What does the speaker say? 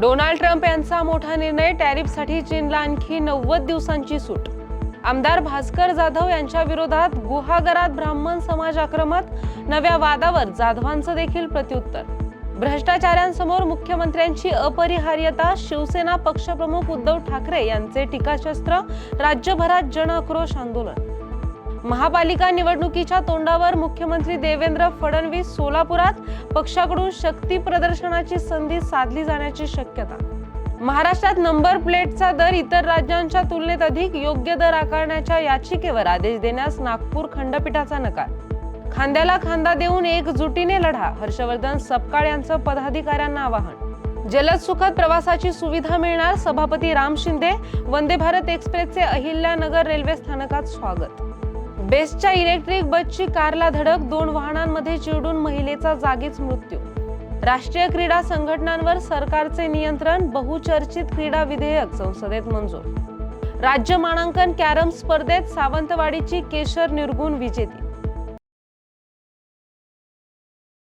Donald Trump यांचा मोठा निर्णय, टॅरिफसाठी चीनला आणखी 90 दिवसांची सूट. आमदार भास्कर जाधव यांच्या विरोधात गुहागरात ब्राह्मण समाज आक्रमक, नव्या वादावर जाधवांचं देखील प्रत्युत्तर. भ्रष्टाचारांसमोर मुख्यमंत्र्यांची अपरिहार्यता, शिवसेना पक्षप्रमुख उद्धव ठाकरे यांचे टीकास्त्र, राज्यभरात जनआक्रोश आंदोलन. महापालिका निवडणुकीच्या तोंडावर मुख्यमंत्री देवेंद्र फडणवीस सोलापुरात, पक्षाकडून शक्ती प्रदर्शनाची संधी साधली जाण्याची शक्यता. महाराष्ट्रात नंबर प्लेटचा दर इतर राज्यांच्या तुलनेत अधिक, योग्य दर आकारण्याच्या याचिकेवर आदेश देण्यास नागपूर खंडपीठाचा नकार. खांद्याला खांदा देऊन एकजुटीने लढा, हर्षवर्धन सपकाळ यांचं पदाधिकाऱ्यांना आवाहन. जलद सुखद प्रवासाची सुविधा मिळणार, सभापती राम शिंदे. वंदे भारत एक्सप्रेसचे अहिल्यानगर रेल्वे स्थानकात स्वागत. बेस्टच्या इलेक्ट्रिक बसची कारला धडक, 2 वाहनांमध्ये चिरडून महिलेचा जागीच मृत्यू. राष्ट्रीय क्रीडा संघटनांवर सरकारचे नियंत्रण, बहुचर्चित क्रीडा विधेयक संसदेत मंजूर. राज्य मानांकन कॅरम स्पर्धेत सावंतवाडीची केशर निर्गुण विजेती.